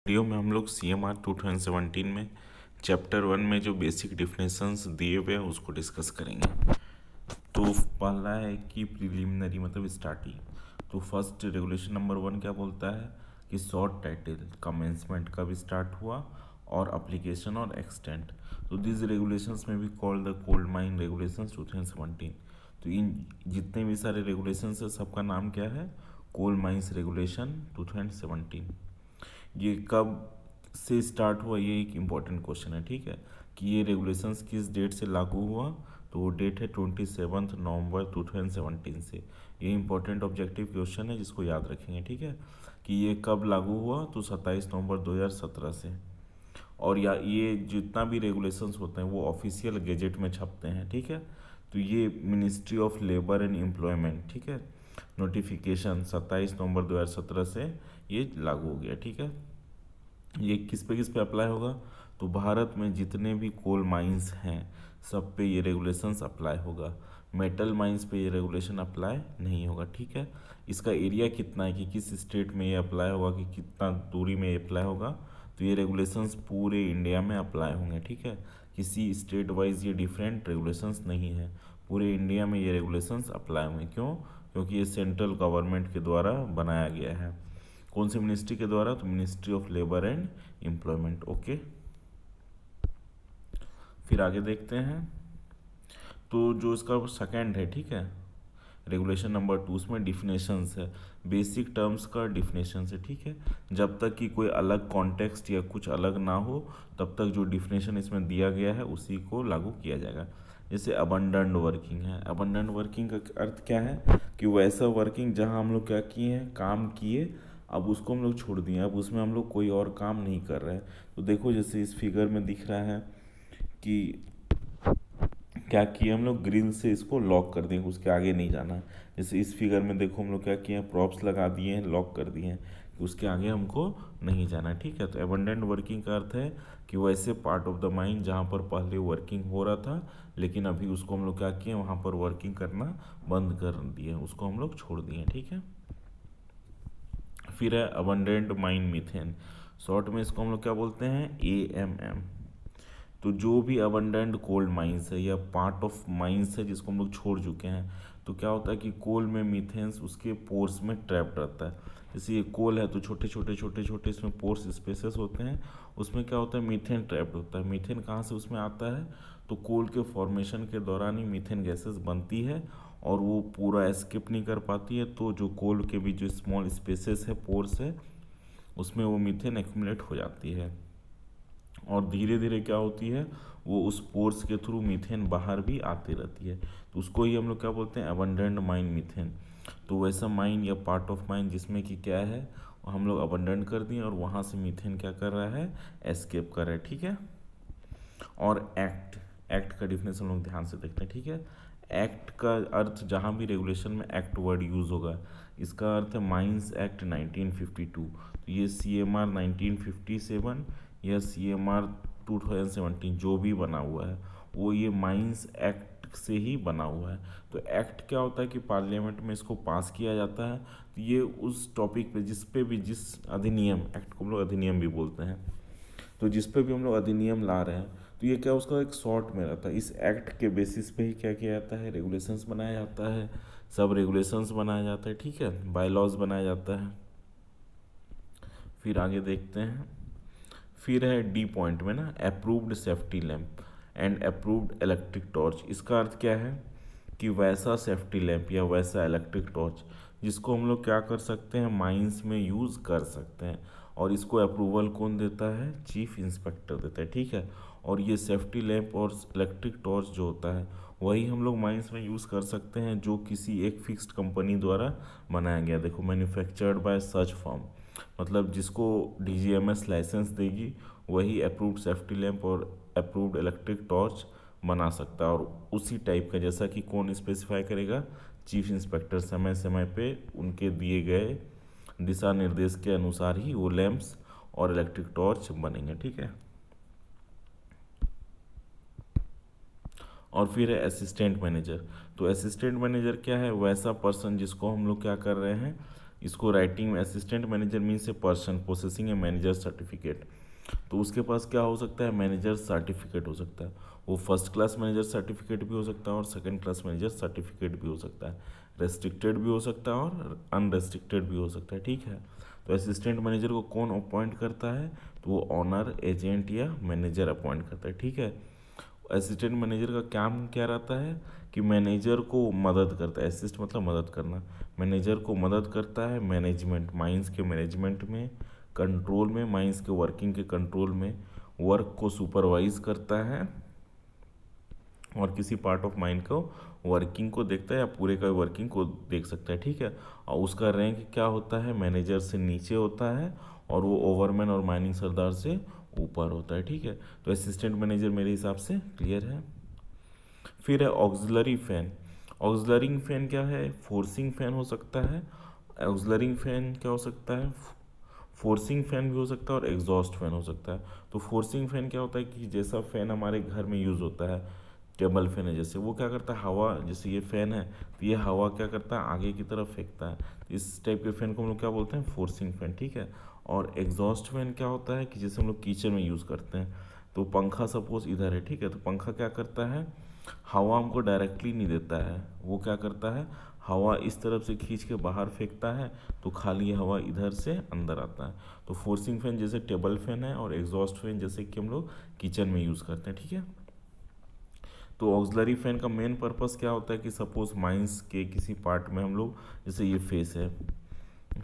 Video में हम लोग CMR 2017 में चैप्टर 1 में जो बेसिक डिफिनेशंस दिए हुए हैं उसको डिस्कस करेंगे। तो पहला है कि प्रिलिमिनरी मतलब स्टार्टिंग। तो फर्स्ट रेगुलेशन नंबर 1 क्या बोलता है कि शॉर्ट टाइटल कमेंसमेंट कब स्टार्ट हुआ और अप्लीकेशन और एक्सटेंट। तो दिस रेगुलेशंस में भी called the coal mine regulations 2017। तो इन जितने भी सारे रेगुलेशंस है सबका नाम क्या है? Coal mines regulation 2017। ये कब से स्टार्ट हुआ, ये एक इम्पॉर्टेंट क्वेश्चन है। ठीक है, कि ये रेगुलेशंस किस डेट से लागू हुआ, तो वो डेट है 27 नवंबर 2017 से। ये इंपॉर्टेंट ऑब्जेक्टिव क्वेश्चन है जिसको याद रखेंगे। ठीक है, कि ये कब लागू हुआ, तो 27 नवंबर 2017 से। और या ये जितना भी रेगुलेशंस होते हैं वो ऑफिशियल गेजेट में छपते हैं। ठीक है, तो ये ministry of labour and employment, ठीक है, नोटिफिकेशन 27 नवंबर 2017 से ये लागू हो गया। ठीक है, ये किस पे अप्लाई होगा, तो भारत में जितने भी कोल माइंस हैं सब पे ये रेगुलेशंस अप्लाई होगा। मेटल माइंस पे ये रेगुलेशन अप्लाई नहीं होगा। ठीक है, इसका एरिया कितना है कि किस स्टेट में ये अप्लाई होगा, कि कितना दूरी में ये अप्लाई होगा, तो ये रेगुलेशंस पूरे इंडिया में अप्लाई होंगे। ठीक है, किसी स्टेट वाइज ये डिफरेंट रेगुलेशंस नहीं है, पूरे इंडिया में ये रेगुलेशंस अप्लाई होंगे। क्यों? क्योंकि ये सेंट्रल गवर्नमेंट के द्वारा बनाया गया है। कौन सी मिनिस्ट्री के द्वारा? तो ministry of labour and employment. Okay, फिर आगे देखते हैं। तो जो इसका सेकंड है, ठीक है, रेगुलेशन नंबर 2, उसमें डिफिनेशंस है, बेसिक टर्म्स का डिफिनेशन है। ठीक है, जब तक कि कोई अलग कॉन्टेक्स्ट या कुछ अलग ना हो तब तक जो डिफिनेशन इसमें दिया गया है उसी को लागू किया जाएगा। जैसे अबंडेंट वर्किंग है, अबंडेंट वर्किंग का अर्थ क्या है कि वैसा वर्किंग जहाँ हम लोग क्या किए हैं, काम किए, अब उसको हम लोग छोड़ दिए, अब उसमें हम लोग कोई और काम नहीं कर रहे हैं। तो देखो जैसे इस फिगर में दिख रहा है कि क्या किए हम लोग, ग्रिल से इसको लॉक कर देंगे, उसके आगे नहीं जाना है। जैसे इस फिगर में देखो हम लोग क्या किए हैं, प्रॉप्स लगा दिए हैं, लॉक कर दिए हैं, कि उसके आगे हमको नहीं जाना है। ठीक है, तो एबंडेंट वर्किंग का अर्थ है कि वैसे पार्ट ऑफ द माइंड जहाँ पर पहले वर्किंग हो रहा था लेकिन अभी उसको हम लोग क्या किए, वहाँ पर वर्किंग करना बंद कर दिए, उसको हम लोग छोड़ दिए। ठीक है, फिर है अबंडेंट माइन मीथेन, शॉर्ट में इसको हम लोग क्या बोलते हैं, AMM। तो जो भी अबंडेंट कोल माइंस है या पार्ट ऑफ माइंस है जिसको हम लोग छोड़ चुके हैं, तो क्या होता है कि कोल में मीथेन्स उसके पोर्स में ट्रैप्ड रहता है। जैसे ये कोल है तो छोटे छोटे छोटे छोटे इसमें पोर्स स्पेसेस होते हैं, उसमें क्या होता है, मीथेन ट्रैप्ड होता है। मीथेन कहाँ से उसमें आता है, तो कोल के फॉर्मेशन के दौरान ही मीथेन गैसेस बनती है और वो पूरा एस्केप नहीं कर पाती है, तो जो कोल के भी जो स्मॉल स्पेसेस है, पोर्स है, उसमें वो मीथेन एक्यूमुलेट हो जाती है और धीरे धीरे क्या होती है, वो उस पोर्स के थ्रू मीथेन बाहर भी आती रहती है। तो उसको ही हम लोग क्या बोलते हैं, अबंडेंट माइन मीथेन। तो वैसा माइन या पार्ट ऑफ माइन जिसमें कि क्या है, हम लोग अबंडेंट कर दिए और वहाँ से मीथेन क्या कर रहा है, एस्केप कर रहा है। ठीक है, और एक्ट, एक्ट का डिफिनेशन लोग ध्यान से देखते हैं। ठीक है, एक्ट का अर्थ जहाँ भी रेगुलेशन में एक्ट वर्ड यूज़ होगा, इसका अर्थ है माइंस एक्ट 1952। तो ये CMR 1957 या CMR 2017 जो भी बना हुआ है वो ये माइंस एक्ट से ही बना हुआ है। तो एक्ट क्या होता है कि पार्लियामेंट में इसको पास किया जाता है, तो ये उस टॉपिक पे जिस पे भी जिस अधिनियम, एक्ट को हम लोग अधिनियम भी बोलते हैं, तो जिस पे भी हम लोग अधिनियम ला रहे हैं तो ये क्या उसका एक शॉर्ट में रहता है। इस एक्ट के बेसिस पे ही क्या किया जाता है, रेगुलेशंस बनाया जाता है, सब रेगुलेशंस बनाया जाता है। ठीक है, बाय लॉज बनाया जाता है। फिर आगे देखते हैं, फिर है डी पॉइंट में ना, approved safety lamp and approved electric torch. इसका अर्थ क्या है कि वैसा सेफ्टी लैंप या वैसा इलेक्ट्रिक टॉर्च जिसको हम लोग क्या कर सकते हैं, माइंस में यूज़ कर सकते हैं, और इसको अप्रूवल कौन देता है, चीफ इंस्पेक्टर देता है। ठीक है, और ये सेफ्टी लैंप और इलेक्ट्रिक टॉर्च जो होता है वही हम लोग माइंस में यूज़ कर सकते हैं जो किसी एक फिक्स्ड कंपनी द्वारा बनाया गया। देखो, मैन्युफैक्चर्ड बाय सच फर्म, मतलब जिसको DGMS लाइसेंस देगी वही अप्रूव्ड सेफ्टी लैंप और अप्रूव्ड इलेक्ट्रिक टॉर्च बना सकता है। और उसी टाइप का जैसा कि कौन स्पेसिफाई करेगा, चीफ इंस्पेक्टर समय समय पे उनके दिए गए दिशा निर्देश के अनुसार ही वो लैंप्स और इलेक्ट्रिक टॉर्च बनेंगे। ठीक है, और फिर है असिस्टेंट मैनेजर। तो असिस्टेंट मैनेजर क्या है, वैसा पर्सन जिसको हम लोग क्या कर रहे हैं, इसको राइटिंग में assistant manager means a person possessing a manager certificate. तो उसके पास क्या हो सकता है, मैनेजर सर्टिफिकेट हो सकता है। वो फर्स्ट क्लास मैनेजर सर्टिफिकेट भी हो सकता है और सेकंड क्लास मैनेजर सर्टिफिकेट भी हो सकता है। रेस्ट्रिक्टेड भी हो सकता है और अनरेस्ट्रिक्टेड भी हो सकता है, ठीक है। तो असिस्टेंट मैनेजर को कौन अपॉइंट करता है, तो वो ऑनर, एजेंट या मैनेजर अपॉइंट करता है, ठीक है। असिस्टेंट मैनेजर का काम क्या रहता है कि मैनेजर को मदद करता है। असिस्ट मतलब मदद करना, मैनेजर को मदद करता है मैनेजमेंट, माइंस के मैनेजमेंट में, कंट्रोल में, माइंस के वर्किंग के कंट्रोल में, वर्क को सुपरवाइज करता है और किसी पार्ट ऑफ माइंड को वर्किंग को देखता है या पूरे का वर्किंग को देख सकता है, ठीक है। और उसका रैंक क्या होता है, मैनेजर से नीचे होता है और वो ओवरमैन और माइनिंग सरदार से ऊपर होता है, ठीक है। तो असिस्टेंट मैनेजर मेरे हिसाब से क्लियर है। फिर है ऑक्सिलरी फैन। ऑक्सिलरी फैन क्या है, फोर्सिंग फैन हो सकता है। ऑक्सिलरी फैन क्या हो सकता है, फोर्सिंग फैन भी हो सकता है और एग्जॉस्ट फैन हो सकता है। तो फोर्सिंग फैन क्या होता है कि जैसा फैन हमारे घर में यूज़ होता है, टेबल फैन है जैसे, वो क्या करता है, हवा, जैसे ये फैन है तो ये हवा क्या करता है, आगे की तरफ फेंकता है। तो इस टाइप के फैन को हम लोग क्या बोलते हैं, फोर्सिंग फैन, ठीक है। और एग्जॉस्ट फैन क्या होता है कि जैसे हम लोग किचन में यूज़ करते हैं, तो पंखा सपोज इधर है, ठीक है, तो पंखा क्या करता है, हवा हमको डायरेक्टली नहीं देता है, वो क्या करता है, हवा इस तरफ से खींच के बाहर फेंकता है, तो खाली हवा इधर से अंदर आता है। तो फोर्सिंग फैन जैसे टेबल फैन है और एग्जॉस्ट फैन जैसे कि हम लोग किचन में यूज़ करते हैं, ठीक है। तो ऑक्सिलरी फैन का मेन पर्पस क्या होता है कि सपोज माइंस के किसी पार्ट में हम लोग, जैसे ये फेस है,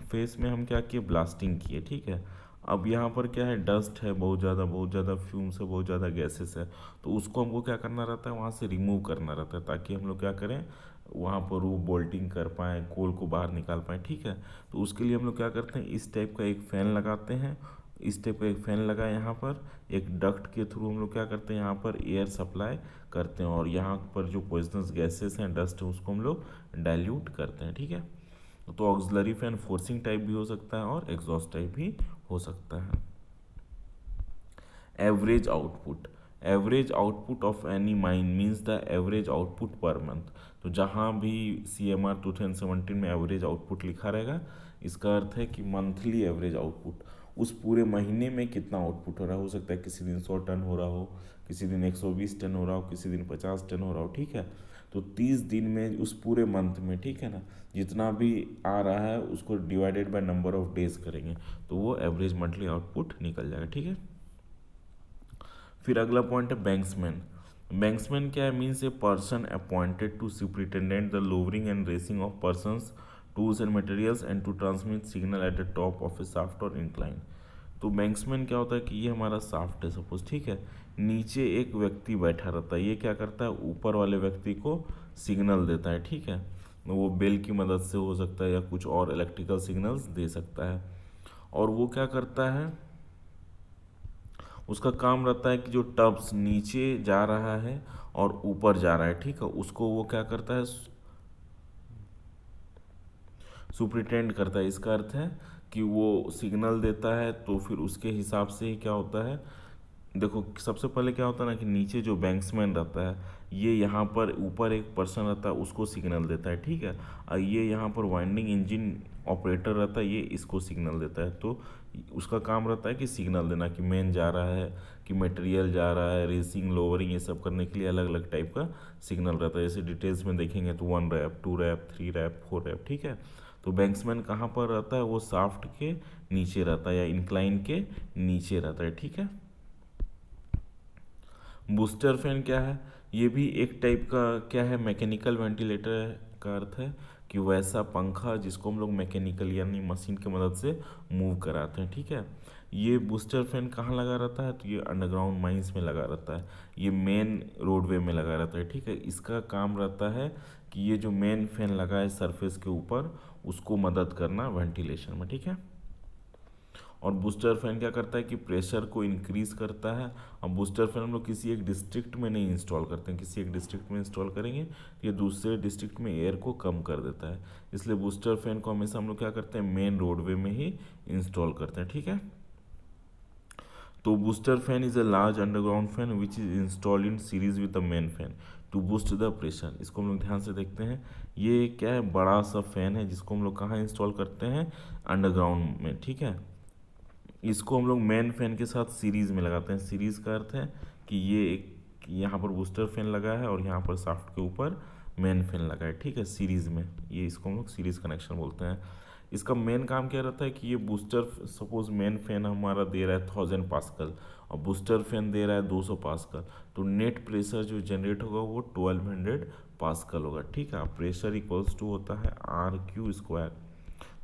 फेस में हम क्या किए, ब्लास्टिंग किए, ठीक है। अब यहाँ पर क्या है, डस्ट है, बहुत ज़्यादा फ्यूम्स है, बहुत ज़्यादा गैसेस है, तो उसको हमको क्या करना रहता है, वहाँ से रिमूव करना रहता है, ताकि हम लोग क्या करें, वहाँ पर वो बोल्टिंग कर पाएँ, कोल को बाहर निकाल पाएँ, ठीक है। तो उसके लिए हम लोग क्या करते हैं, इस टाइप का एक फ़ैन लगाते हैं, इस टाइप का एक फ़ैन लगा है यहाँ पर, एक डक्ट के थ्रू हम लोग क्या करते हैं, यहाँ पर एयर सप्लाई करते हैं और यहाँ पर जो पॉइजनस गैसेस हैं, डस्ट है, उसको हम लोग डाइल्यूट करते हैं, ठीक है। तो ऑक्सिलरी फैन फोर्सिंग टाइप भी हो सकता है और एग्जॉस्ट टाइप भी हो सकता है। Average output, average output of any mine means the average output per month. तो जहाँ भी CMR 2017 में एवरेज आउटपुट लिखा रहेगा, इसका अर्थ है कि मंथली एवरेज आउटपुट, उस पूरे महीने में कितना आउटपुट हो रहा है। हो सकता है किसी दिन 100 टन हो रहा हो, किसी दिन 120 टन हो रहा हो, किसी दिन 50 टन हो रहा हो, ठीक है। तो 30 दिन में उस पूरे मंथ में, ठीक है ना, जितना भी आ रहा है उसको divided by number of days करेंगे, तो वो एवरेज मंथली आउटपुट निकल जाएगा, ठीक है। फिर अगला पॉइंट है बैंक्समैन। बैंक्समैन क्या है, means a person appointed to superintendent the lowering and raising of persons, tools and materials and to transmit signal at the top of a shaft और इंक्लाइन। तो बैंक्समैन क्या होता है कि ये हमारा शाफ्ट है सपोज, ठीक है, नीचे एक व्यक्ति बैठा रहता है, ये क्या करता है, ऊपर वाले व्यक्ति को सिग्नल देता है, ठीक है। वो बेल की मदद से हो सकता है या कुछ और इलेक्ट्रिकल सिग्नल्स दे सकता है। और वो क्या करता है, उसका काम रहता है कि जो टब्स नीचे जा रहा है और ऊपर जा रहा है, ठीक है, उसको वो क्या करता है, सुप्रिटेंड करता है। इसका अर्थ है कि वो सिग्नल देता है, तो फिर उसके हिसाब से ही क्या होता है, देखो सबसे पहले क्या होता है ना कि नीचे जो बैंक्समैन रहता है, ये यहाँ पर ऊपर एक पर्सन रहता है, उसको सिग्नल देता है, ठीक है। और ये यहाँ पर वाइंडिंग इंजन ऑपरेटर रहता है, ये इसको सिग्नल देता है। तो उसका काम रहता है कि सिग्नल देना कि मैन जा रहा है, कि मटेरियल जा रहा है, रेसिंग, लोअरिंग, ये सब करने के लिए अलग अलग टाइप का सिग्नल रहता है। जैसे डिटेल्स में देखेंगे तो 1 रैप, 2 रैप, 3 रैप, 4 रैप, ठीक है। तो बैंक्समैन कहाँ पर रहता है, वो शाफ्ट के नीचे रहता है या इंक्लाइन के नीचे रहता है, ठीक है। बूस्टर फैन क्या है, ये भी एक टाइप का क्या है, मैकेनिकल वेंटिलेटर का अर्थ है कि वैसा पंखा जिसको हम लोग मैकेनिकल यानी मशीन की मदद से मूव कराते हैं, ठीक है। ये बूस्टर फैन कहाँ लगा रहता है, तो ये अंडरग्राउंड माइंस में लगा रहता है, ये मेन रोडवे में लगा रहता है, ठीक है। इसका काम रहता है कि ये जो मेन फैन लगा है सरफेस के ऊपर, उसको मदद करना वेंटिलेशन में, ठीक है। और बूस्टर फैन क्या करता है कि प्रेशर को इंक्रीज करता है। अब बूस्टर फैन हम लोग किसी एक डिस्ट्रिक्ट में नहीं इंस्टॉल करते हैं, किसी एक डिस्ट्रिक्ट में इंस्टॉल करेंगे तो ये दूसरे डिस्ट्रिक्ट में एयर को कम कर देता है, इसलिए बूस्टर फैन को हमेशा हम लोग क्या करते हैं, मेन रोडवे में ही इंस्टॉल करते हैं, ठीक है। तो booster fan is a large underground fan which is installed in series with the main fan. To boost the pressure. इसको हम लोग ध्यान से देखते हैं, ये क्या है, बड़ा सा फैन है जिसको हम लोग कहाँ इंस्टॉल करते हैं, अंडरग्राउंड में, ठीक है। इसको हम लोग मेन फैन के साथ सीरीज़ में लगाते हैं। सीरीज़ का अर्थ है कि ये एक यहाँ पर बूस्टर फैन लगा है और यहाँ पर शाफ्ट के ऊपर मेन फैन लगा है, ठीक है, सीरीज़ में। ये इसको हम लोग सीरीज़ कनेक्शन बोलते हैं। इसका मेन काम क्या रहता है कि ये बूस्टर, सपोज मेन फैन हमारा दे रहा है 1000 पास्कल और बूस्टर फैन दे रहा है 200 पास्कल, तो नेट प्रेशर जो जनरेट होगा वो 1200 पास्कल होगा, ठीक है। प्रेशर इक्वल्स टू होता है RQ²।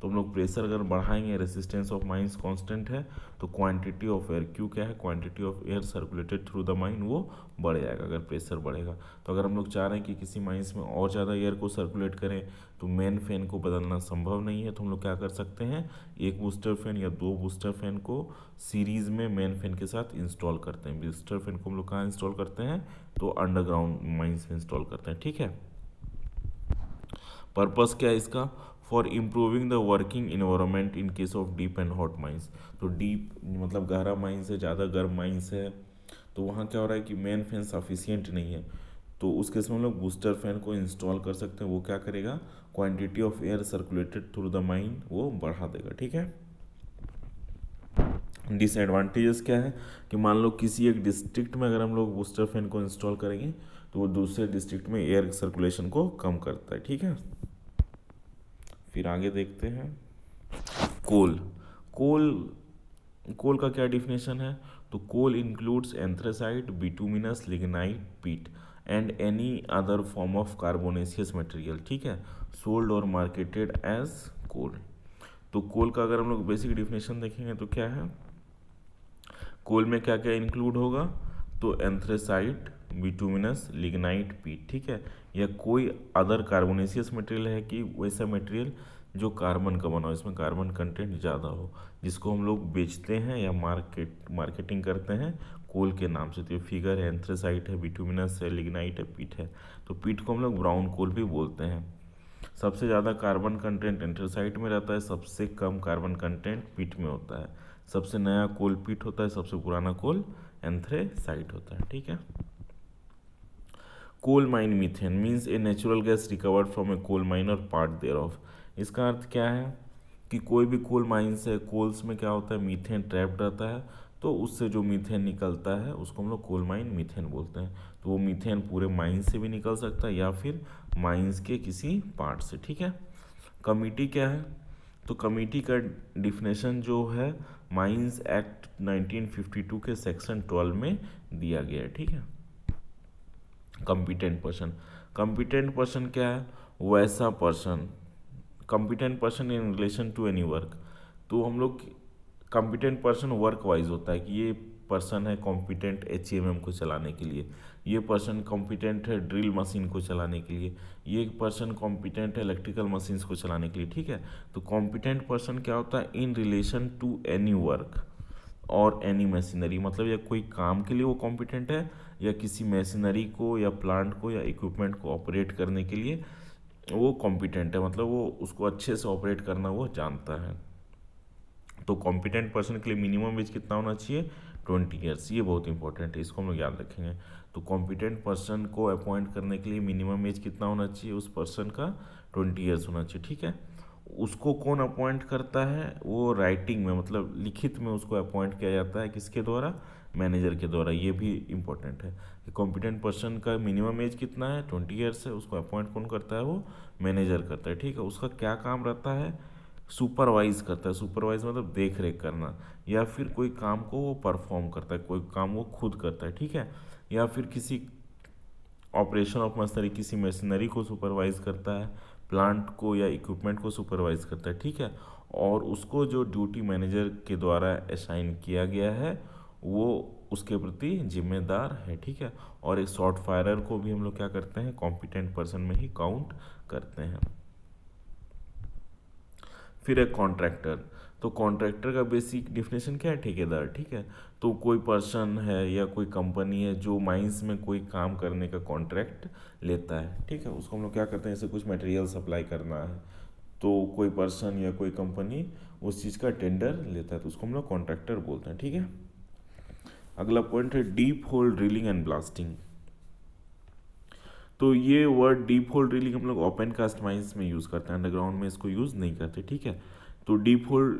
तो हम लोग प्रेशर अगर बढ़ाएंगे, रेसिस्टेंस ऑफ माइंस कांस्टेंट है, तो क्वांटिटी ऑफ एयर, क्यू क्या है, quantity of air circulated through the mine, वो बढ़ जाएगा अगर प्रेशर बढ़ेगा। तो अगर हम लोग चाह रहे हैं कि किसी माइंस में और ज़्यादा एयर को सर्कुलेट करें, तो मेन फैन को बदलना संभव नहीं है। तो हम लोग क्या कर सकते हैं, एक बूस्टर फैन या 2 बूस्टर फैन को सीरीज़ में मेन फैन के साथ इंस्टॉल करते हैं। बूस्टर फैन को हम लोग कहाँ इंस्टॉल करते हैं, तो अंडरग्राउंड माइंस में इंस्टॉल करते हैं, ठीक है। पर्पस क्या है इसका, for improving the working environment in case of deep and hot mines. तो डीप मतलब गहरा माइंस है, ज़्यादा गर्म माइंस है, तो वहाँ क्या हो रहा है कि मेन फैन सफिशियंट नहीं है, तो उस केस में हम लोग बूस्टर फैन को इंस्टॉल कर सकते हैं। वो क्या करेगा, quantity of air circulated through the mine वो बढ़ा देगा, ठीक है। डिसएडवांटेजेस क्या है कि मान लो किसी एक डिस्ट्रिक्ट में अगर हम लोग बूस्टर फैन को इंस्टॉल करेंगे, तो वो दूसरे डिस्ट्रिक्ट में एयर सर्कुलेशन को कम करता है, ठीक है। फिर आगे देखते हैं कोल। कोल कोल का क्या डिफिनेशन है, तो कोल इंक्लूड्स एंथ्रेसाइट, बिटुमिनस, लिग्नाइट, पीट and any other form of carbonaceous material, ठीक है, सोल्ड और मार्केटेड एज कोल। तो कोल का अगर हम लोग बेसिक डिफिनेशन देखेंगे तो क्या है, कोल में क्या क्या इंक्लूड होगा, तो एंथ्रेसाइट, बिटुमिनस, लिग्नाइट, पीट, ठीक है, या कोई अदर कार्बोनेशियस मटेरियल है कि वैसा मटेरियल जो कार्बन का बना हो, इसमें कार्बन कंटेंट ज़्यादा हो, जिसको हम लोग बेचते हैं या मार्केटिंग करते हैं कोल के नाम से। तो ये फिगर है, एंथ्रेसाइट है, बिटुमिनस है, लिग्नाइट है, पीट है। तो पीट को हम लोग ब्राउन कोल भी बोलते हैं। सबसे ज़्यादा कार्बन कंटेंट एंथ्रेसाइट में रहता है, सबसे कम कार्बन कंटेंट पीट में होता है। सबसे नया कोल पीट होता है, सबसे पुराना कोल एंथ्रेसाइट होता है, ठीक है। Coal mine methane means a natural gas recovered from a coal mine और पार्ट देयर ऑफ। इसका अर्थ क्या है कि कोई भी कोल माइंस है, कोल्स में क्या होता है, मीथेन ट्रैप्ड रहता है, तो उससे जो मीथेन निकलता है उसको हम लोग कोल माइन मीथेन बोलते हैं। तो वो मीथेन पूरे माइन से भी निकल सकता है या फिर माइंस के किसी पार्ट से, ठीक है। कमिटी क्या है, तो कमिटी का डिफिनेशन जो है माइंस एक्ट 1952 के सेक्शन 12 में दिया गया है, ठीक है। कॉम्पिटेंट पर्सन, कॉम्पिटेंट पर्सन क्या है, वैसा person, competent person in relation to any work. तो हम लोग कॉम्पिटेंट पर्सन वर्क वाइज होता है कि ये पर्सन है कॉम्पिटेंट HMM को चलाने के लिए, ये पर्सन कॉम्पिटेंट है ड्रिल मशीन को चलाने के लिए, ये पर्सन कॉम्पिटेंट है इलेक्ट्रिकल मशीन्स को चलाने के लिए, ठीक है। तो कॉम्पिटेंट पर्सन क्या होता है, in relation to any work और एनी मशीनरी, मतलब या कोई काम के लिए वो कॉम्पिटेंट है या किसी मशीनरी को या प्लांट को या इक्विपमेंट को ऑपरेट करने के लिए वो कॉम्पिटेंट है, मतलब वो उसको अच्छे से ऑपरेट करना वो जानता है। तो कॉम्पिटेंट पर्सन के लिए मिनिमम एज कितना होना चाहिए, 20 ईयर्स। ये बहुत इंपॉर्टेंट है, इसको हम लोग याद रखेंगे। तो कॉम्पिटेंट पर्सन को अपॉइंट करने के लिए मिनिमम एज कितना होना चाहिए उस पर्सन का, 20 ईयर्स होना चाहिए, ठीक है। उसको कौन अपॉइंट करता है, वो राइटिंग में मतलब लिखित में उसको अपॉइंट किया जाता है, किसके द्वारा, मैनेजर के द्वारा। ये भी इंपॉर्टेंट है कि कॉम्पिटेंट पर्सन का मिनिमम एज कितना है, 20 ईयर्स है, उसको अपॉइंट कौन करता है, वो मैनेजर करता है, ठीक है। उसका क्या काम रहता है, सुपरवाइज करता है, सुपरवाइज मतलब देख रेख करना, या फिर कोई काम को वो परफॉर्म करता है, कोई काम वो खुद करता है, ठीक है, या फिर किसी ऑपरेशन ऑफ मशीनरी, किसी मशीनरी को सुपरवाइज करता है, प्लांट को या इक्विपमेंट को सुपरवाइज करता है, ठीक है। और उसको जो ड्यूटी मैनेजर के द्वारा असाइन किया गया है वो उसके प्रति जिम्मेदार है, ठीक है। और एक शॉर्ट फायरर को भी हम लोग क्या करते हैं, कॉम्पिटेंट पर्सन में ही काउंट करते हैं। फिर एक कॉन्ट्रैक्टर, तो कॉन्ट्रैक्टर का बेसिक डिफिनेशन क्या है, ठेकेदार, ठीक है। तो कोई पर्सन है या कोई कंपनी है जो माइंस में कोई काम करने का कॉन्ट्रैक्ट लेता है, ठीक है, उसको हम लोग क्या करते हैं, जैसे कुछ मटेरियल सप्लाई करना है, तो कोई पर्सन या कोई कंपनी उस चीज़ का टेंडर लेता है, तो उसको हम लोग कॉन्ट्रैक्टर बोलते हैं, ठीक है। अगला पॉइंट है deep whole drilling and blasting. तो ये वर्ड डीप होल ड्रिलिंग हम लोग ओपन कास्ट माइंस में यूज़ करते हैं, अंडरग्राउंड में इसको यूज़ नहीं करते, ठीक है। तो डीप होल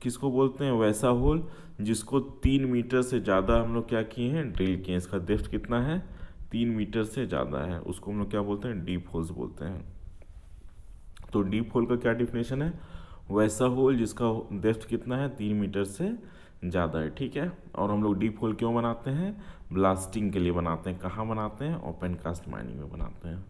किसको बोलते हैं? वैसा होल जिसको 3 मीटर से ज़्यादा हम लोग क्या किए हैं, ड्रिल किए हैं। इसका डेप्थ कितना है? 3 मीटर से ज़्यादा है, उसको हम लोग क्या बोलते हैं? डीप होल्स बोलते हैं। तो डीप होल का क्या डिफिनेशन है? वैसा होल जिसका डेप्थ कितना है? 3 मीटर से ज़्यादा है, ठीक है। और हम लोग डीप होल क्यों बनाते हैं? ब्लास्टिंग के लिए बनाते हैं। कहाँ बनाते हैं? ओपन कास्ट माइनिंग में बनाते हैं।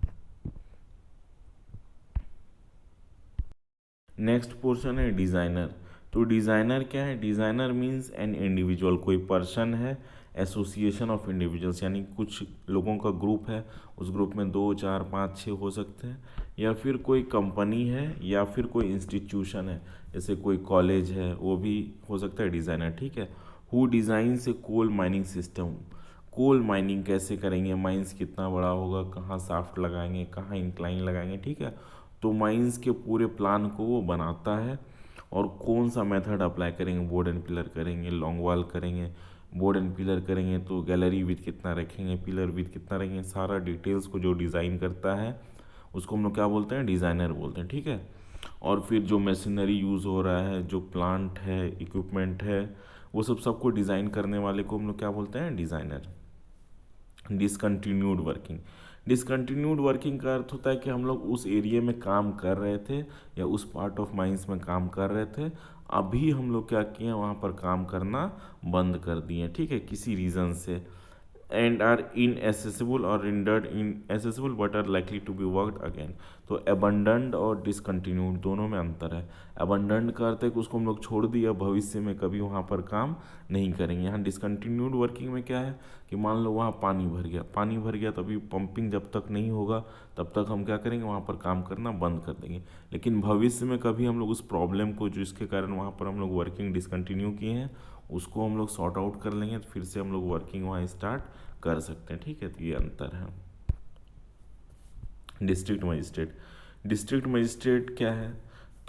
नेक्स्ट पोर्शन है डिज़ाइनर। तो डिज़ाइनर क्या है? डिज़ाइनर मीन्स एन इंडिविजुअल, कोई पर्सन है, एसोसिएशन ऑफ इंडिविजुअल्स, यानी कुछ लोगों का ग्रुप है, उस ग्रुप में 2, 4, 5, 6 हो सकते हैं, या फिर कोई कंपनी है, या फिर कोई इंस्टीट्यूशन है, जैसे कोई कॉलेज है, वो भी हो सकता है डिज़ाइनर, ठीक है। Who designs a coal mining system, coal mining कैसे करेंगे, माइंस कितना बड़ा होगा, कहाँ शाफ्ट लगाएंगे, कहाँ इंक्लाइन लगाएंगे, ठीक है। तो माइंस के पूरे प्लान को वो बनाता है, और कौन सा मेथड अप्लाई करेंगे, बोर्ड एंड पिलर करेंगे, लॉन्ग वॉल करेंगे, बोर्ड एंड पिलर करेंगे तो गैलरी विथ कितना रखेंगे, पिलर विथ कितना रखेंगे, सारा डिटेल्स को जो डिज़ाइन करता है उसको हम लोग क्या बोलते हैं? डिज़ाइनर बोलते हैं, ठीक है। और फिर जो मशीनरी यूज़ हो रहा है, जो प्लांट है, इक्विपमेंट है, वो सबको डिज़ाइन करने वाले को हम लोग क्या बोलते हैं? Designer. Discontinued working, discontinued working का अर्थ होता है कि हम लोग उस एरिया में काम कर रहे थे, या उस पार्ट ऑफ माइंस में काम कर रहे थे, अभी हम लोग क्या किए, वहाँ पर काम करना बंद कर दिए, ठीक है, किसी रीज़न से। एंड आर इनएसेसिबल और rendered inaccessible but are likely to be worked again. तो अबंडन्ड और डिसकंटिन्यूड दोनों में अंतर है। अबंडन्ड का अर्थ है कि उसको हम लोग छोड़ दिया, भविष्य में कभी वहाँ पर काम नहीं करेंगे। यहाँ डिसकंटिन्यूड वर्किंग में क्या है कि मान लो वहाँ पानी भर गया, पानी भर गया, तभी पंपिंग जब तक नहीं होगा तब तक हम क्या करेंगे, वहाँ पर काम करना बंद कर देंगे। लेकिन भविष्य में कभी हम लोग उस प्रॉब्लम को, जो इसके कारण वहाँ पर हम लोग वर्किंग डिसकंटिन्यू किए हैं, उसको हम लोग सॉर्ट आउट कर लेंगे, तो फिर से हम लोग वर्किंग वहाँ स्टार्ट कर सकते हैं, ठीक है। तो ये अंतर है। डिस्ट्रिक्ट मजिस्ट्रेट, डिस्ट्रिक्ट मजिस्ट्रेट क्या है?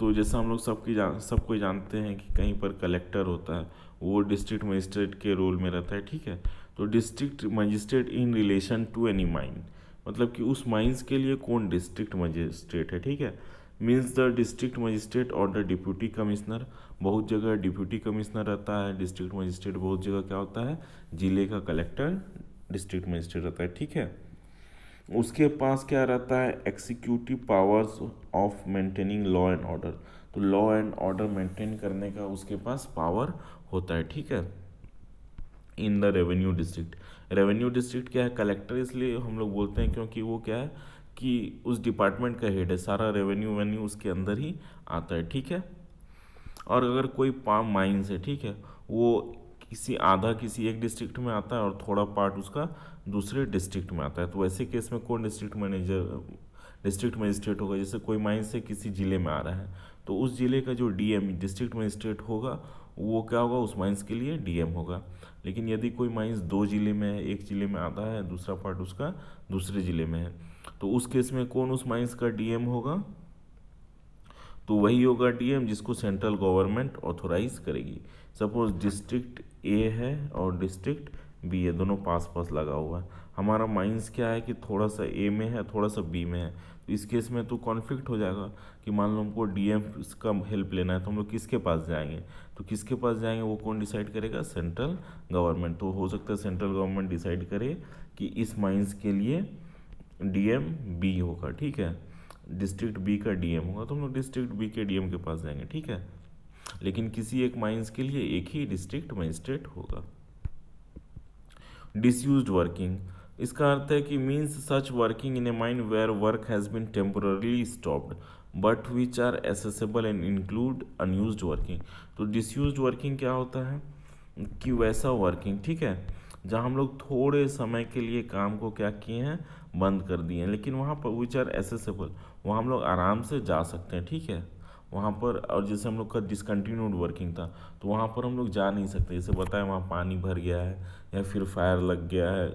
तो जैसा हम लोग सब कोई जानते हैं कि कहीं पर कलेक्टर होता है, वो डिस्ट्रिक्ट मजिस्ट्रेट के रोल में रहता है, ठीक है। तो district magistrate in relation to any mine, मतलब कि उस माइंस के लिए कौन डिस्ट्रिक्ट मजिस्ट्रेट है, ठीक है। मीन्स द डिस्ट्रिक्ट मजिस्ट्रेट और द डिप्यूटी कमिश्नर, बहुत जगह डिप्यूटी कमिश्नर रहता है डिस्ट्रिक्ट मजिस्ट्रेट, बहुत जगह क्या होता है, जिले का कलेक्टर डिस्ट्रिक्ट मजिस्ट्रेट रहता है, ठीक है। उसके पास क्या रहता है? Executive powers of maintaining law and order, तो लॉ एंड ऑर्डर मेंटेन करने का उसके पास पावर होता है, ठीक है। In the revenue district, revenue district क्या है? कलेक्टर इसलिए हम लोग बोलते हैं क्योंकि वो क्या है कि उस डिपार्टमेंट का हेड है, सारा रेवेन्यू वेन्यू उसके अंदर ही आता है, ठीक है। और अगर कोई पाम माइंस है, ठीक है, वो किसी एक डिस्ट्रिक्ट में आता है और थोड़ा पार्ट उसका दूसरे डिस्ट्रिक्ट में आता है, तो वैसे केस में कौन डिस्ट्रिक्ट मजिस्ट्रेट होगा? जैसे कोई माइंस से किसी ज़िले में आ रहा है, तो उस ज़िले का जो डीएम डिस्ट्रिक्ट मजिस्ट्रेट होगा, वो क्या होगा? उस माइंस के लिए डीएम होगा। लेकिन यदि कोई माइंस 2 ज़िले में है, एक ज़िले में आता है, दूसरा पार्ट उसका दूसरे ज़िले में है, तो उस केस में कौन उस माइंस का डीएम होगा? तो वही होगा डीएम जिसको सेंट्रल गवर्नमेंट ऑथोराइज करेगी। सपोज डिस्ट्रिक्ट ए है और डिस्ट्रिक्ट बी है, दोनों पास पास लगा हुआ है। हमारा माइंस क्या है कि थोड़ा सा ए में है, थोड़ा सा बी में है, तो इस केस में तो कॉन्फ्लिक्ट हो जाएगा कि मान लो हमको डीएम का हेल्प लेना है, तो हम लोग किसके पास जाएंगे? तो किसके पास जाएंगे, वो कौन डिसाइड करेगा? Central government. तो हो सकता है सेंट्रल गवर्नमेंट डिसाइड करे कि इस माइंस के लिए डीएम बी होगा, ठीक है, डिस्ट्रिक्ट बी का डीएम होगा, तो हम लोग डिस्ट्रिक्ट बी के डीएम के पास जाएंगे, ठीक है। लेकिन किसी एक माइंस के लिए एक ही डिस्ट्रिक्ट मजिस्ट्रेट होगा। डिसयूज्ड वर्किंग, इसका अर्थ है कि means such working in a mine where work has been temporarily stopped but which are accessible and include unused working. तो डिसयूज्ड वर्किंग क्या होता है कि वैसा वर्किंग, ठीक है, जहाँ हम लोग थोड़े समय के लिए काम को क्या किए हैं, बंद कर दिए हैं, लेकिन वहाँ पर विच आर एसेसेबल, वहाँ हम लोग आराम से जा सकते हैं, ठीक है वहाँ पर। और जैसे हम लोग का डिसकंटिन्यूड वर्किंग था, तो वहाँ पर हम लोग जा नहीं सकते, जैसे बताया वहाँ पानी भर गया है या फिर फायर लग गया है,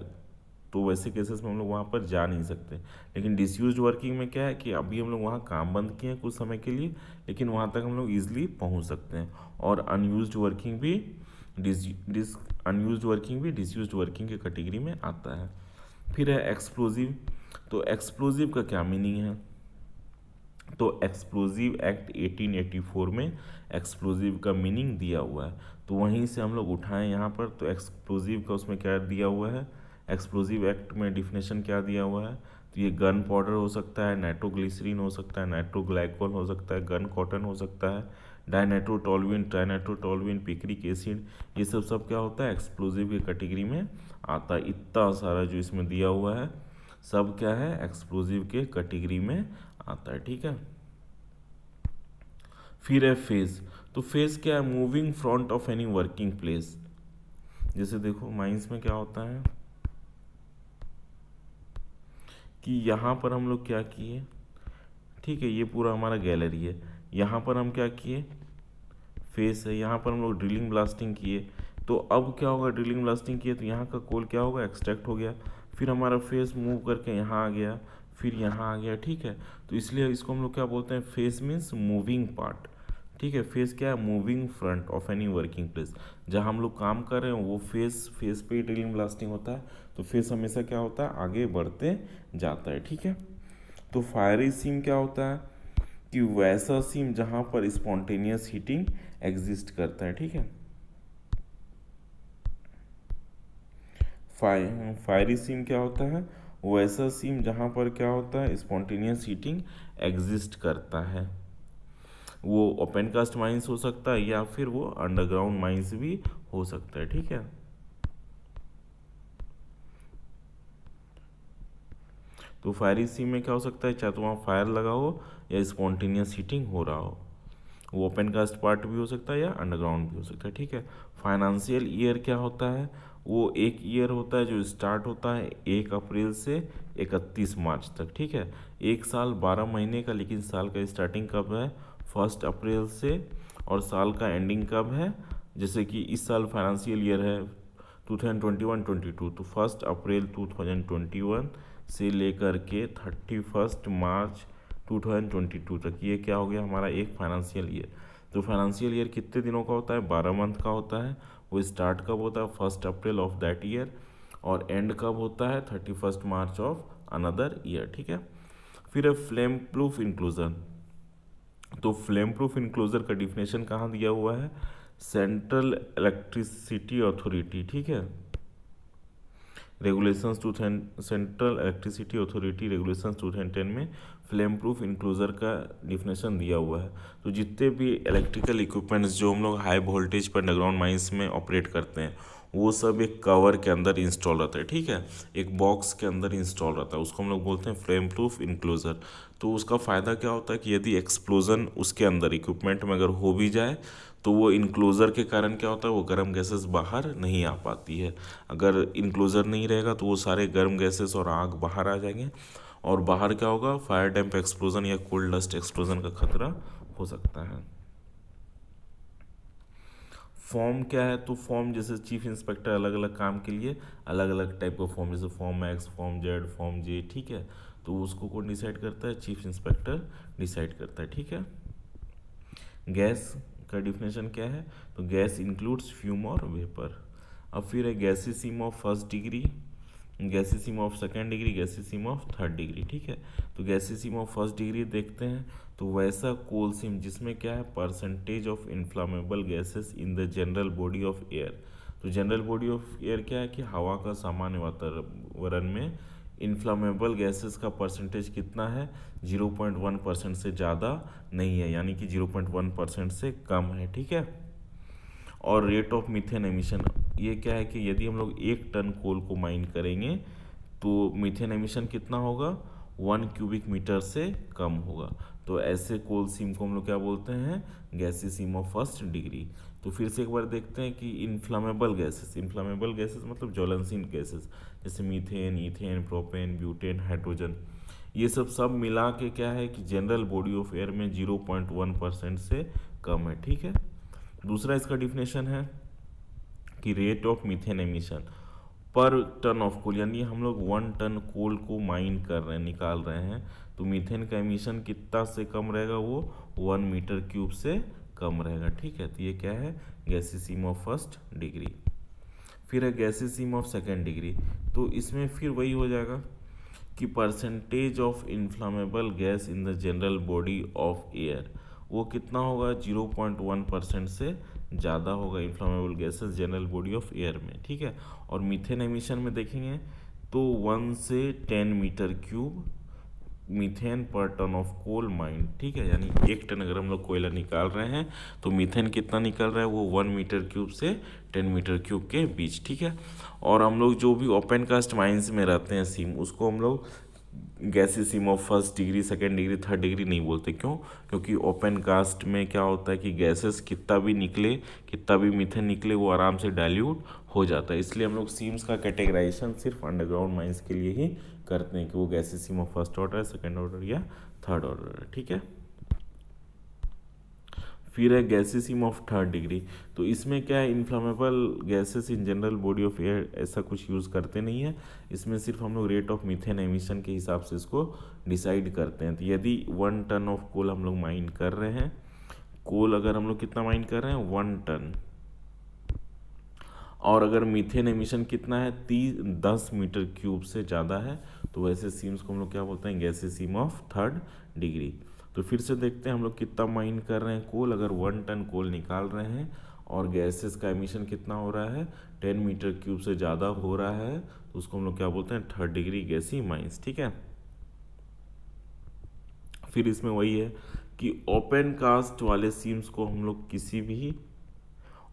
तो वैसे केसेस में हम लोग वहाँ पर जा नहीं सकते। लेकिन डिसयूज्ड वर्किंग में क्या है कि अभी हम लोग वहाँ काम बंद किए हैं कुछ समय के लिए, लेकिन वहाँ तक हम लोग ईजिली पहुँच सकते हैं। और अनयूज्ड वर्किंग भी अनयूज्ड वर्किंग भी डिसयूज्ड वर्किंग के कैटेगरी में आता है। फिर है एक्सप्लोजिव, तो एक्सप्लोजिव का क्या मीनिंग है? तो एक्सप्लोजिव एक्ट 1884 में एक्सप्लोजिव का मीनिंग दिया हुआ है, तो वहीं से हम लोग उठाएं यहाँ पर। तो एक्सप्लोजिव का उसमें क्या दिया हुआ है, एक्सप्लोजिव एक्ट में डिफिनेशन क्या दिया हुआ है? तो ये गन पाउडर हो सकता है, नाइट्रोग्लिसरीन हो सकता है, नाइट्रोग्लाइकोल हो सकता है, गन कॉटन हो सकता है, डाइनाइट्रोटोलुइन, ट्राइनाइट्रोटोलुइन, पिक्रिक एसिड, ये सब क्या होता है, एक्सप्लोजिव की कैटेगरी में आता है। इतना सारा जो इसमें दिया हुआ है सब क्या है, एक्सप्लोजिव के कैटेगरी में आता है, ठीक है। फिर है फेज। तो फेज क्या है, moving front of any working place. जैसे देखो माइंस में क्या होता है कि यहाँ पर हम लोग क्या किए, ठीक है, ये पूरा हमारा गैलरी है, यहाँ पर हम क्या किए, फेस है, यहाँ पर हम लोग ड्रिलिंग ब्लास्टिंग किए। तो अब क्या होगा, ड्रिलिंग ब्लास्टिंग किए तो यहाँ का कोल क्या होगा, एक्सट्रैक्ट हो गया, फिर हमारा फेस मूव करके यहाँ आ गया, फिर यहाँ आ गया, ठीक है। तो इसलिए इसको हम लोग क्या बोलते हैं, फेस मीन्स मूविंग पार्ट, ठीक है। फेस क्या है, moving front of any working place. जहाँ हम लोग काम कर रहे हैं वो फेस पे ही ड्रिलिंग ब्लास्टिंग होता है, तो फेस हमेशा क्या होता है, आगे बढ़ते जाता है, ठीक है। तो फायरी सीम क्या होता है कि वैसा सीम जहाँ पर स्पॉन्टेनियस हीटिंग एग्जिस्ट करता है, ठीक है। फायरी सीम क्या होता है, वैसा सीम जहाँ पर क्या होता है, स्पॉन्टेनियस हीटिंग एग्जिस्ट करता है। वो ओपन कास्ट माइंस हो सकता है या फिर वो अंडरग्राउंड माइंस भी हो सकता है, ठीक है। तो फायरी सीम में क्या हो सकता है, चाहे तो वहाँ फायर लगा हो या स्पॉन्टेनियस हीटिंग हो रहा हो, वो ओपन कास्ट पार्ट भी हो सकता है या अंडरग्राउंड भी हो सकता है, ठीक है। फाइनेंशियल ईयर क्या होता है, वो एक ईयर होता है जो स्टार्ट होता है 1 अप्रैल से 31 मार्च तक, ठीक है। एक साल 12 महीने का, लेकिन साल का स्टार्टिंग कब है, 1 अप्रैल से, और साल का एंडिंग कब है, जैसे कि इस साल फाइनेंशियल ईयर है 2021-22, तो 1 अप्रैल 2021 से लेकर के 31 मार्च 2022 तक, ये क्या हो गया हमारा एक फाइनेंशियल ईयर। तो फाइनेंशियल ईयर कितने दिनों का होता है, 12 मंथ का होता है। वो स्टार्ट कब होता है, 1 अप्रैल ऑफ दैट ईयर, और एंड कब होता है, 31 मार्च ऑफ अनदर ईयर, ठीक है। फिर है फ्लेम प्रूफ इंक्लूजन। तो फ्लेम प्रूफ इंक्लोजर का डिफिनेशन कहाँ दिया हुआ है, सेंट्रल इलेक्ट्रिसिटी अथॉरिटी, ठीक है, regulations to central electricity authority regulations 2010 में फ्लेम प्रूफ इंक्लोजर का डिफिनेशन दिया हुआ है। तो जितने भी इलेक्ट्रिकल इक्विपमेंट्स जो हम लोग हाई वोल्टेज पर अंडरग्राउंड माइंस में ऑपरेट करते हैं, वो सब एक कवर के अंदर इंस्टॉल रहता है, ठीक है, एक बॉक्स के अंदर इंस्टॉल रहता है, उसको हम लोग बोलते हैं फ्लेम प्रूफ इंक्लोजर। तो उसका फ़ायदा क्या होता है कि यदि एक्सप्लोजन उसके अंदर इक्विपमेंट में अगर हो भी जाए, तो वो इनक्लोज़र के कारण क्या होता है, वो गर्म गैसेस बाहर नहीं आ पाती है। अगर इनक्लोज़र नहीं रहेगा तो वो सारे गर्म गैसेस और आग बाहर आ जाएंगे, और बाहर क्या होगा, फायर डैम्प एक्सप्लोजन या कोल्ड डस्ट एक्सप्लोजन का खतरा हो सकता है। फॉर्म क्या है, तो फॉर्म जैसे चीफ इंस्पेक्टर अलग अलग काम के लिए अलग अलग टाइप का फॉर्म, जैसे form x, form z, form j, ठीक है। तो उसको कौन डिसाइड करता है, चीफ इंस्पेक्टर डिसाइड करता है, ठीक है। गैस का डिफिनेशन क्या है, तो गैस इंक्लूड्स फ्यूम और वेपर। अब फिर है गैसीसीम ऑफ फर्स्ट डिग्री, गैसीसीम ऑफ सेकेंड डिग्री, गैसीसीम ऑफ थर्ड डिग्री, ठीक है। तो गैसीसीम ऑफ फर्स्ट डिग्री देखते हैं, तो वैसा कोलसीम जिसमें क्या है, percentage of inflammable gases in the general body of air. तो जनरल बॉडी ऑफ एयर क्या है कि हवा का सामान्य वातावरण में इन्फ्लामेबल गैसेस का परसेंटेज कितना है, 0.1% से ज़्यादा नहीं है, यानी कि 0.1% से कम है, ठीक है। और रेट ऑफ मीथेन एमिशन, ये क्या है कि यदि हम लोग 1 टन कोल को माइन करेंगे तो मीथेन एमिशन कितना होगा, 1 क्यूबिक मीटर से कम होगा। तो ऐसे कोल सीम को हम लोग क्या बोलते हैं, गैसी सीम ऑफ फर्स्ट डिग्री। तो फिर से एक बार देखते हैं कि इन्फ्लामेबल गैसेस मतलब ज्वलनशील गैसेस, जैसे methane, ethane, propane, butane, hydrogen, ये सब मिला के क्या है कि जनरल बॉडी ऑफ एयर में 0.1% से कम है, ठीक है। दूसरा इसका डिफिनेशन है कि रेट ऑफ मीथेन एमिशन पर टन ऑफ कोल, यानी हम लोग 1 टन कोल को माइन कर रहे हैं, निकाल रहे हैं, तो मीथेन का एमिशन कितना से कम रहेगा, वो 1 मीटर क्यूब से कम रहेगा, ठीक है। तो ये क्या है, गैसीसीम ऑफ फर्स्ट डिग्री। फिर है गैसीसीम ऑफ सेकेंड डिग्री। तो इसमें फिर वही हो जाएगा कि percentage of inflammable gas in the general body of air, वो कितना होगा, 0.1% से ज़्यादा होगा inflammable gases general body of air में, ठीक है। और मीथेन एमिशन में देखेंगे तो 1 से 10 मीटर क्यूब मीथेन पर टन ऑफ कोल माइन, ठीक है। यानी 1 टन अगर हम लोग कोयला निकाल रहे हैं तो मीथेन कितना निकल रहा है, वो 1 मीटर क्यूब से 10 मीटर क्यूब के बीच, ठीक है। और हम लोग जो भी ओपन कास्ट माइंस में रहते हैं सीम, उसको हम लोग gases seam of first degree, second degree, third degree नहीं बोलते। क्यों? क्योंकि ओपन कास्ट में क्या होता है कि गैसेस कितना भी निकले, कितना भी मीथेन निकले, वो आराम से डाइल्यूट हो जाता है। इसलिए हम लोग सीम्स का कैटेगराइजेशन सिर्फ अंडरग्राउंड माइंस के लिए ही करते हैं कि वो gases seam of first order है, सेकेंड ऑर्डर या थर्ड ऑर्डर है, ठीक है। फिर है gases seam of third degree. तो इसमें क्या है, inflammable gases in general body of air ऐसा कुछ यूज़ करते नहीं है। इसमें सिर्फ हम लोग रेट ऑफ मीथेन एमिशन के हिसाब से इसको डिसाइड करते हैं। तो यदि 1 टन ऑफ कोल हम लोग माइन कर रहे हैं, कोल अगर हम लोग कितना माइन कर रहे हैं, 1 टन, और अगर मीथेन एमिशन कितना है, 10 मीटर क्यूब से ज़्यादा है, तो वैसे सीम्स को हम लोग क्या बोलते हैं, gases seam of third degree. तो फिर से देखते हैं हम लोग कितना माइन कर रहे हैं कोल। अगर 1 टन कोल निकाल रहे हैं और गैसेस का एमिशन कितना हो रहा है, 10 मीटर क्यूब से ज़्यादा हो रहा है, तो उसको हम लोग क्या बोलते हैं, थर्ड डिग्री गैसी माइंस, ठीक है। फिर इसमें वही है कि ओपन कास्ट वाले सीम्स को हम लोग किसी भी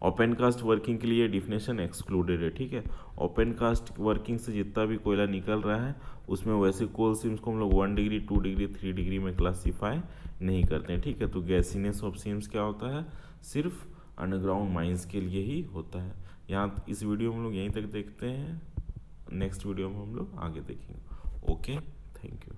ओपन कास्ट वर्किंग के लिए डिफिनेशन एक्सक्लूडेड है, ठीक है। ओपन कास्ट वर्किंग से जितना भी कोयला निकल रहा है उसमें वैसे कोल सीम्स को हम लोग 1 डिग्री, 2 डिग्री, 3 डिग्री में क्लासीफाई नहीं करते हैं, ठीक है। तो गैसीनेस ऑफ सीम्स क्या होता है, सिर्फ अंडरग्राउंड माइंस के लिए ही होता है। यहाँ इस वीडियो में हम लोग यहीं तक देखते हैं, नेक्स्ट वीडियो में हम लोग आगे देखेंगे। Okay, thank you.